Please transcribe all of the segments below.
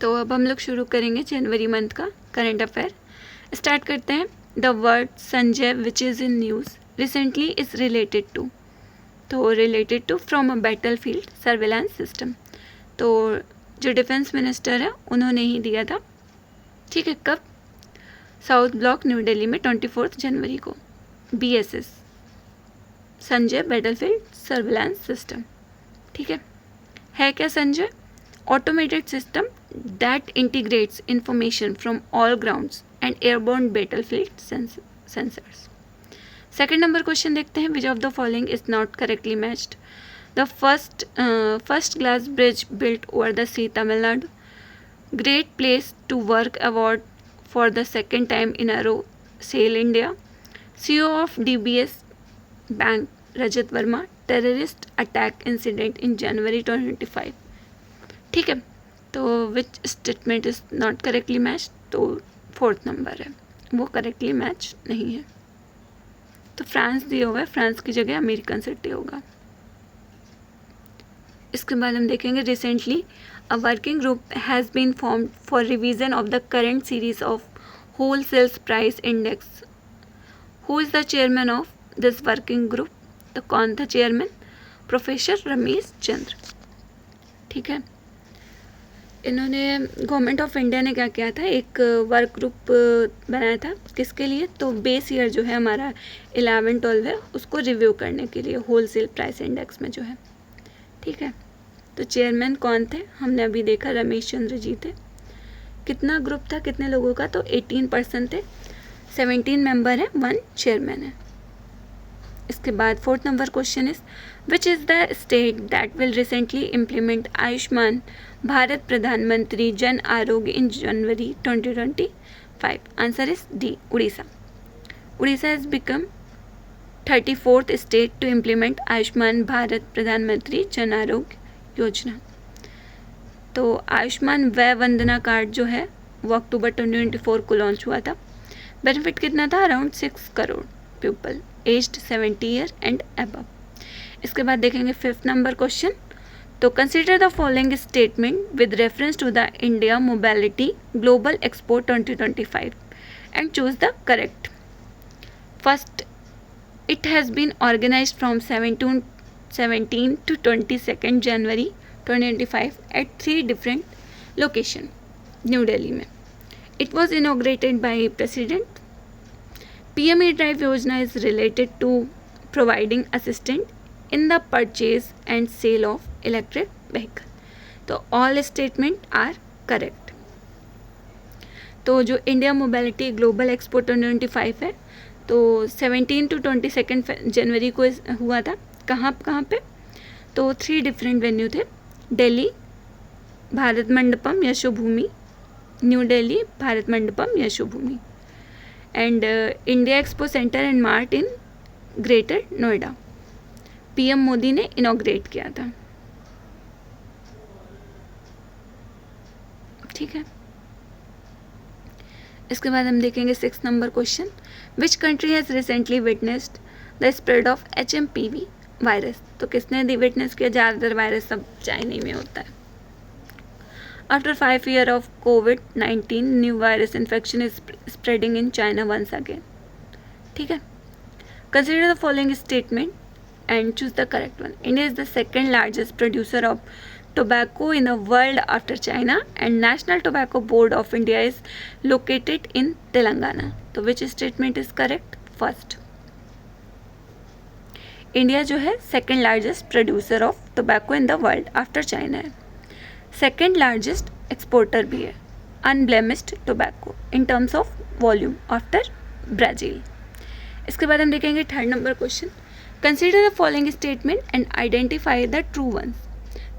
तो अब हम लोग शुरू करेंगे जनवरी मंथ का करंट अफेयर। स्टार्ट करते हैं। The word Sanjay which is in news recently is related to, तो related to from a battle field surveillance system. तो जो डिफेंस मिनिस्टर है उन्होंने ही दिया था। ठीक है, कब? साउथ ब्लॉक न्यू दिल्ली में 24 जनवरी को। BSS Sanjay battlefield surveillance system. ठीक है क्या Sanjay? Automated system that integrates information from all grounds and airborne battlefield sensors. Second number question देखते हैं। Which of the following is not correctly matched? The first glass bridge built over the sea, Tamil Nadu. Great place to work award for the second time in a row, SAIL India. CEO of DBS Bank, Rajat Verma. Terrorist attack incident in January 2025. ठीक है, तो which statement is not correctly match? तो fourth number है, वो correctly match नहीं है। तो France दिया हुआ है, फ्रांस की जगह अमेरिकन सिटी होगा। इसके बाद हम देखेंगे recently a working group has been formed for revision of the current series of wholesale price index. Who is the chairman of this working group? तो कौन था चेयरमैन? प्रोफेसर रमेश चंद्र। ठीक है, इन्होंने गवर्नमेंट ऑफ इंडिया ने क्या किया था, एक वर्क ग्रुप बनाया था। किसके लिए? तो बेस ईयर जो है हमारा 11-12 है, उसको रिव्यू करने के लिए होलसेल प्राइस इंडेक्स में जो है। ठीक है, तो चेयरमैन कौन थे? हमने अभी देखा रमेश चंद्र जी थे। कितना ग्रुप था, कितने लोगों का? तो 18% थे, 17 मेंबर है, 1 चेयरमैन है। इसके बाद fourth number question is which is the state that will recently implement Ayushman Bharat Pradhan Mantri Jan Arogya in January 2025? Answer is D, Orissa. Orissa has become 34th state to implement Ayushman Bharat Pradhan Mantri Jan Arogya Yojana. तो आयुष्मान वय वंदना कार्ड जो है वो अक्टूबर 2024 को लॉन्च हुआ था। बेनिफिट कितना था? Around 6 crore people aged 70 year and above. इसके बाद देखेंगे फिफ्थ नंबर क्वेश्चन। तो consider the following statement with reference to the India mobility global expo 2025 and choose the correct. First, it has been organized from 17 to 22nd January 2025 at 3 different locations, New Delhi में. It was inaugurated by President. PM E-Drive योजना is related to providing assistance in the purchase and sale of electric vehicle. तो all statement are correct. तो जो India mobility global expo 2025 है, तो 17 to 22 जनवरी को हुआ था। कहाँ पे? तो 3 डिफरेंट वेन्यू थे। Delhi Bharat Mandapam Yashobhoomi, new Delhi Bharat Mandapam Yashobhoomi, and India expo centre and mart in greater Noida. PM Modi ने इनॉग्रेट किया था। ठीक है, इसके बाद हम देखेंगे 6th number question. Which country has recently witnessed the spread of HMPV virus? तो किसने विटनेस किया? ज़्यादातर वायरस सब चाइना में होता है। After 5 years of COVID-19 new virus infection is spreading in China once again. ठीक है, consider the following statement and choose the correct one. India is the second largest producer of tobacco in the world after China and National Tobacco Board of India is located in Telangana. तो which statement is correct? First, India जो है second largest producer of tobacco in the world after China है। Second largest exporter भी है unblemished tobacco in terms of volume after Brazil. इसके बाद हम देखेंगे 3rd number question. Consider the following statement and identify the true ones.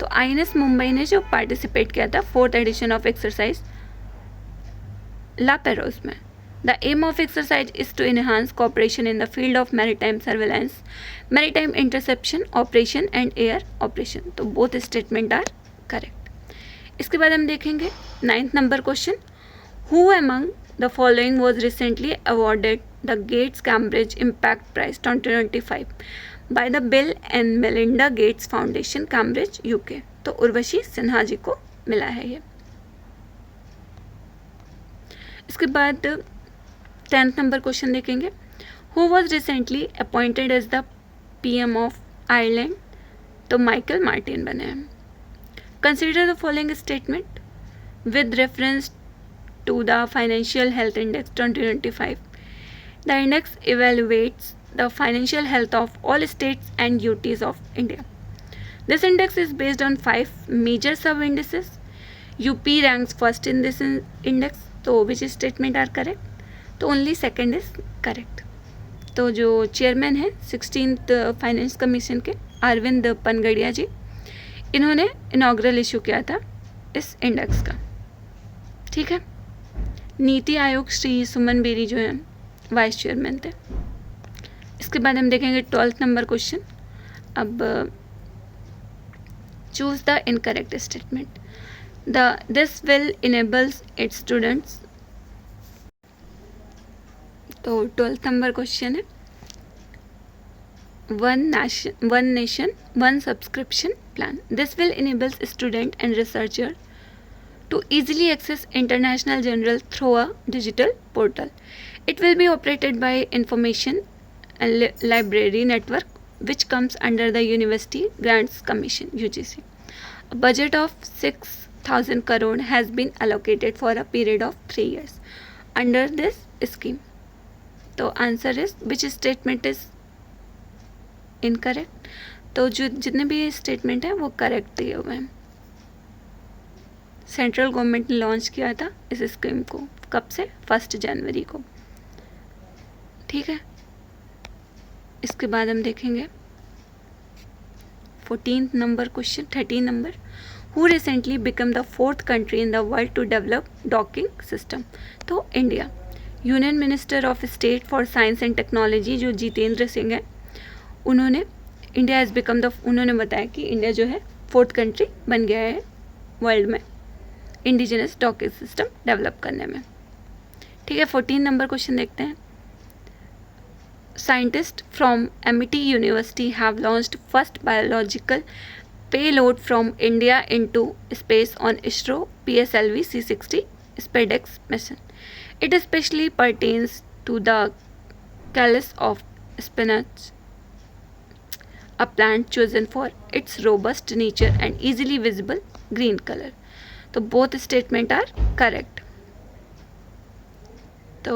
तो INS Mumbai ने जो पार्टिसिपेट किया था 4th edition of exercise La Perouse में। The aim of exercise is to enhance cooperation in the field of maritime surveillance, maritime interception operation and air operation. तो both statement are correct. इसके बाद हम देखेंगे 9th number question. Who among the following was recently awarded the Gates Cambridge impact prize 2025 by the Bill and Melinda Gates foundation Cambridge UK? तो उर्वशी सिन्हा जी को मिला है ये। इसके बाद 10th नंबर क्वेश्चन देखेंगे. Who was recently appointed as the PM of Ireland? तो Michael Martin बने हैं. Consider the following statement with reference to the Financial Health Index 2025. The index evaluates the financial health of all states and UTs of India. This index is based on 5 major sub-indices. UP ranks first in this index. So which statement are correct? तो only second is correct. तो जो chairman है 16th finance commission के अरविंद पनगड़िया जी, इन्होंने inaugural issue किया था इस index का. ठीक है. नीति आयोग श्री सुमन बेरी जो है वाइस चेयरमैन थे. इसके बाद हम देखेंगे 12th नंबर क्वेश्चन. अब choose the incorrect statement. This will enables it's students. तो 12th नंबर क्वेश्चन है one nation one subscription plan. This will enables student and researcher to easily access international journal through a digital portal. It will be operated by Information and Library Network, which comes under the University Grants Commission (UGC). A budget of 6,000 crore has been allocated for a period of 3 years under this scheme. तो answer is which statement is incorrect? तो जो जितने भी statement है वो correct दिए हुए हैं. सेंट्रल गवर्नमेंट ने लॉन्च किया था इस स्कीम को. कब से? 1 जनवरी को. ठीक है. इसके बाद हम देखेंगे 14th number question. 13 number. Who recently become the 4th country in the world to develop docking system? तो India. Union minister of state for science and technology जो जितेंद्र सिंह है, उन्होंने इंडिया हैज़ बिकम द, उन्होंने बताया कि इंडिया जो है 4th country बन गया है वर्ल्ड में इंडिजिनस डॉकिंग सिस्टम डेवलप करने में. ठीक है. 14 नंबर क्वेश्चन देखते हैं. Scientist from MIT university have launched first biological payload from India into space on ISRO PSLV C60 SpaceX mission. It especially pertains to the calyx of spinach, a plant chosen for its robust nature and easily visible green color. तो both statement are correct. तो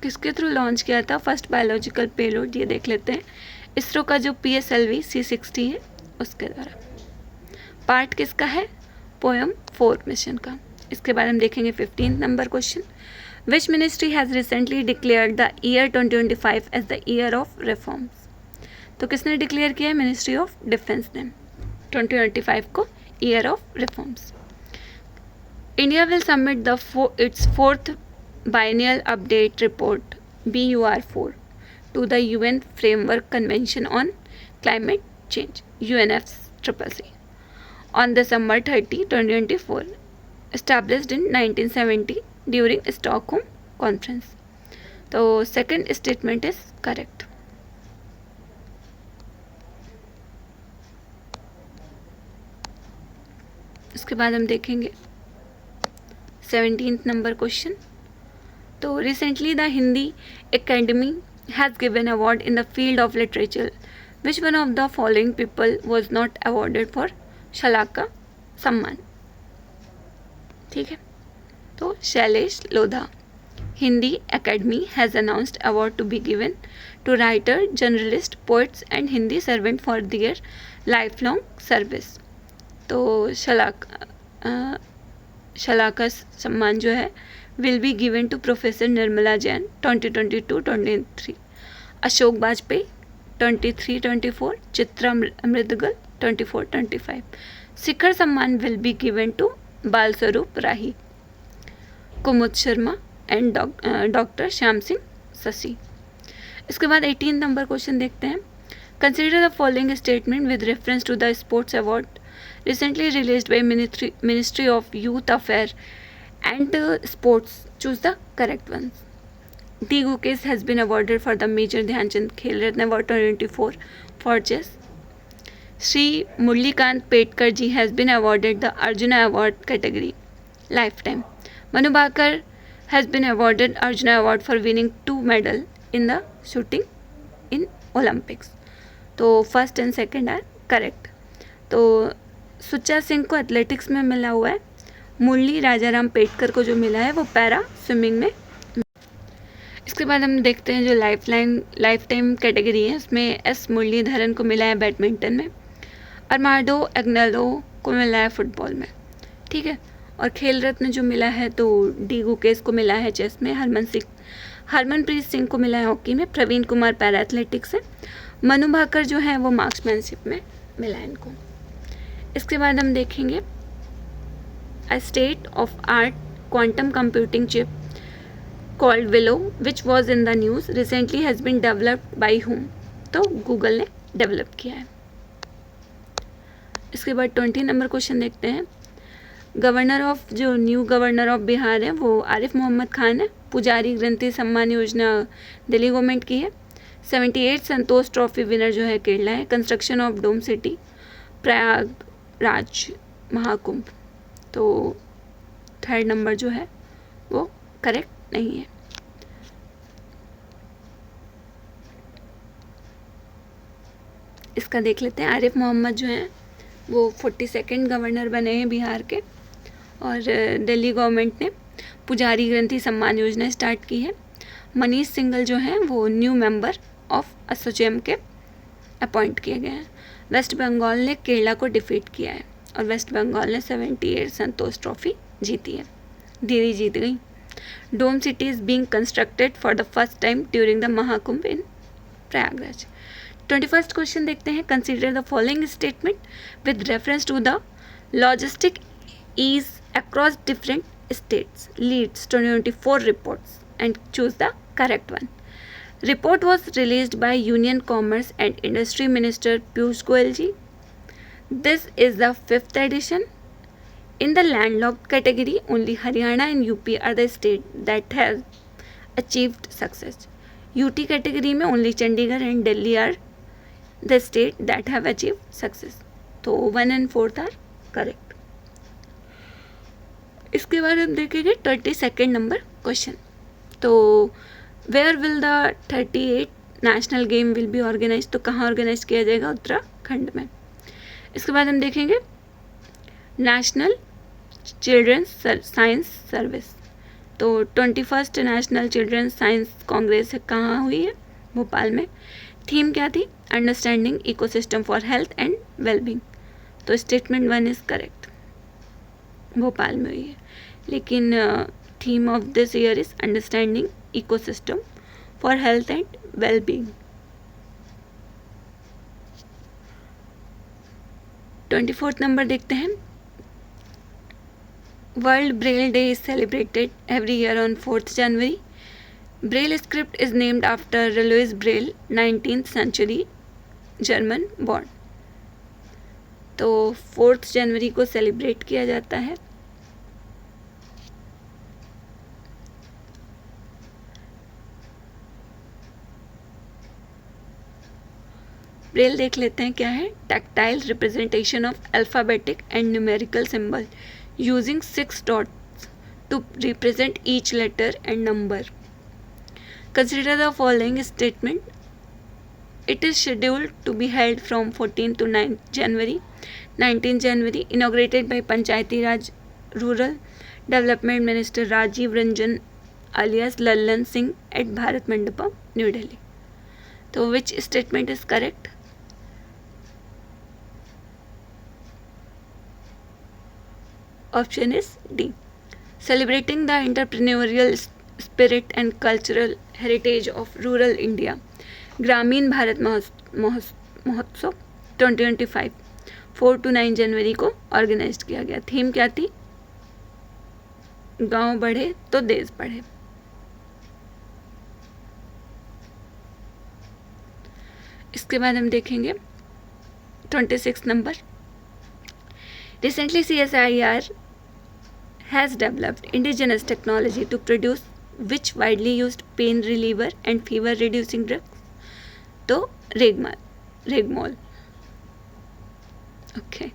किसके through launch किया था first biological payload? ये देख लेते हैं. इसरो का जो PSLV C60 है उसके द्वारा. पार्ट किसका है? पोएम 4 मिशन का. इसके बाद हम देखेंगे 15th number question. Which ministry has recently declared the year 2025 as the year of reforms? तो किसने डिक्लेयर किया है? मिनिस्ट्री ऑफ डिफेंस ने 2025 को year of reforms. India will submit its 4th biennial update report BUR4 to the UN Framework Convention on Climate Change UNFCCC on December 30, 2024, established in 1970 during Stockholm Conference. तो second statement is correct. इसके बाद हम देखेंगे 17th number question. तो recently the Hindi academy has given award in the field of literature. Which one of the following people was not awarded for Shalaka Samman? ठीक है. तो Shailesh Lodha. Hindi academy has announced award to be given to writer, journalist, poets and Hindi servant for their life long service. तो शलाका सम्मान जो है will be given to professor Nirmala Jain 2022-23, Ashok Vajpeyi 23-24, Chitra Amritgal 24-25. Shikhar Samman will be given to Bal Swaroop Rahi, Kumud Sharma and doctor Shyam Singh Sasi. इसके बाद 18 number question देखते हैं. Consider the following statement with reference to the sports award recently released by ministry of youth affair and sports. Choose the correct one. D Gukesh has been awarded for the major Dhyanchand खेल रत्न award 2024 for chess. Shri Murlikant Petkar ji has been awarded the Arjuna award category lifetime. Manu Bhaker has been awarded Arjuna Award for winning 2 medal in the shooting in Olympics. तो first and second are correct. तो सुच्चा सिंह को athletics में मिला हुआ है. मुरली राजाराम पेटकर को जो मिला है वो पैरा स्विमिंग में. इसके बाद हम देखते हैं जो लाइफ टाइम कैटेगरी है उसमें एस मुरलीधरन को मिला है बैडमिंटन में. अरमाडो एग्नेलो को मिला है फुटबॉल में. ठीक है. और खेल रत्न जो मिला है तो डी गुकेश को मिला है चेस में. हरमनप्रीत सिंह को मिला है हॉकी में. प्रवीण कुमार पैरा एथलेटिक्स है. मनु भाकर जो है वो मार्क्समैनशिप में मिला है इनको. इसके बाद हम देखेंगे a state of art quantum computing chip called Willow which was in the news recently has been developed by whom. तो गूगल ने डेवलप किया है. इसके बाद 20 नंबर क्वेश्चन देखते हैं. जो न्यू गवर्नर ऑफ बिहार है वो आरिफ मोहम्मद खान है. पुजारी ग्रंथि सम्मान योजना दिल्ली गवर्नमेंट की है. 78 संतोष ट्रॉफी विनर जो है केरला है. Construction of dome city Prayagraj Mahakumbh. तो थर्ड नंबर जो है वो करेक्ट नहीं है. इसका देख लेते हैं. आरिफ मोहम्मद जो हैं वो 42nd गवर्नर बने हैं बिहार के. और दिल्ली गवर्नमेंट ने पुजारी ग्रंथि सम्मान योजना स्टार्ट की है. मनीष सिंघल जो हैं वो न्यू मेंबर ऑफ एसोचैम के अपॉइंट किए गए हैं. वेस्ट बंगाल ने केरला को डिफीट किया है और वेस्ट बंगाल ने 78 संतोष ट्रॉफी जीती है. दिल्ली जीत गई. Dome city is being constructed for the first time during the Mahakumbh in Prayagraj. 21st question देखते हैं. Consider the following statement with reference to the logistic ease across different states leads to 24 reports and choose the correct one. Report was released by Union Commerce and Industry Minister Piyush Goyal ji. This is the 5th edition. In the landlocked category, only Haryana and UP are the state that has achieved success. UT category में only Chandigarh and Delhi are the state that have achieved success. तो 1 and 4 are correct. इसके बाद हम देखेंगे 22nd number question. तो where will the 38 national game will be organise. तो कहाँ organise किया जाएगा? उत्तराखंड में. इसके बाद हम देखेंगे नेशनल चिल्ड्रंस साइंस सर्विस. तो 21st national children's science Congress कहाँ हुई है? भोपाल में. थीम क्या थी? Understanding ecosystem for health and wellbeing. तो स्टेटमेंट 1 इज़ करेक्ट. भोपाल में हुई है. लेकिन theme of this year is understanding ecosystem for health and wellbeing. 24th number देखते हैं. World Braille day is celebrated every year on 4th January. Braille script is named after Louis Braille 19th century German born. तो 4th जनवरी को celebrate किया जाता है. Braille देख लेते हैं क्या है. Tactile representation of alphabetic and numerical symbol using 6 dots to represent each letter and number. Consider the following statement. It is scheduled to be held from 14th to 9th January. 19th January, inaugurated by Panchayati Raj Rural Development Minister Rajiv Ranjan alias Lallan Singh at Bharat Mandapam, New Delhi. So which statement is correct? Option is D. Celebrating the entrepreneurial spirit and cultural heritage of rural India. ग्रामीण भारत महोत्सव 2025 4 to 9 जनवरी को organise किया गया. Theme क्या थी? गांव बढ़े तो देश बढ़े. इसके बाद हम देखेंगे 26 number. Recently CSIR has developed indigenous technology to produce which widely used pain reliever and fever reducing drugs? तो रेगमोल. Okay.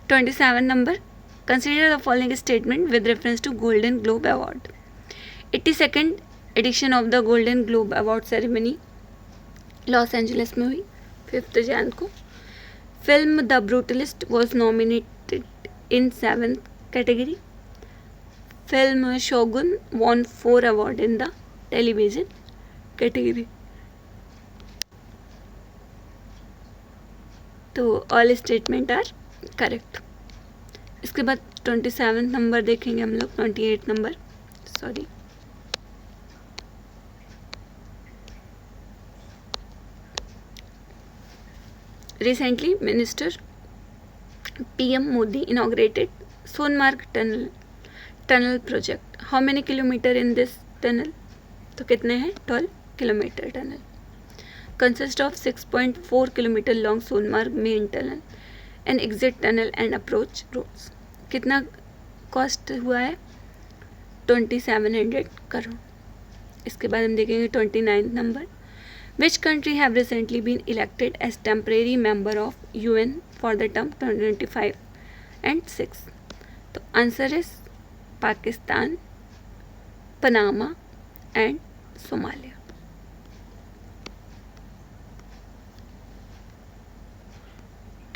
27 number. Consider the following statement with reference to Golden Globe Award. 82nd edition of the Golden Globe award ceremony Los Angeles में हुई 5 Jan को। Film the Brutalist was nominated in 7th category. Film Shogun won 4 award in the television category. तो all statement are correct. इसके बाद 27 number देखेंगे हम लोग, 28 number sorry. Recently, Minister PM Modi inaugurated Sonmarg tunnel project. How many kilometer in this tunnel? तो कितने हैं? 12 kilometre tunnel. Consists of 6.4 kilometer long Sonmarg main tunnel and exit tunnel and approach roads. कितना cost हुआ है? 2700 करोड़। इसके बाद हम देखेंगे 29 number. Which country have recently been elected as temporary member of UN for the term 2025 and 6? तो answer is Pakistan, Panama and Somalia.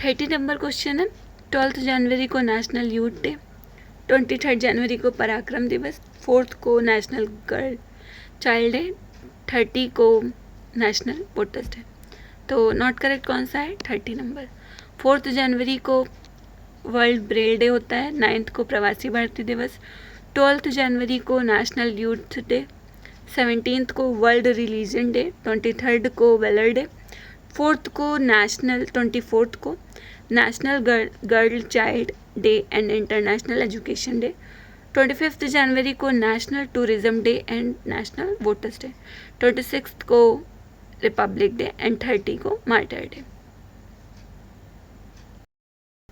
Thirty number question है। 12 जनवरी को नेशनल यूथ डे, 23 जनवरी को पराक्रम दिवस, 4 को नेशनल गर्ल चाइल्ड डे, 30 को national voters day. तो not correct कौन सा है? 30 नंबर। 4 जनवरी को वर्ल्ड ब्रेल डे होता है, 9th को प्रवासी भारतीय दिवस, 12 जनवरी को नेशनल यूथ डे, 17th को वर्ल्ड रिलीजन डे, 23rd को वेलर डे, 4th को नेशनल 24th को national girl child day and international education day, 25 जनवरी को national tourism day and national voters day, 26 को रिपब्लिक डे एंड 30 को martyr day.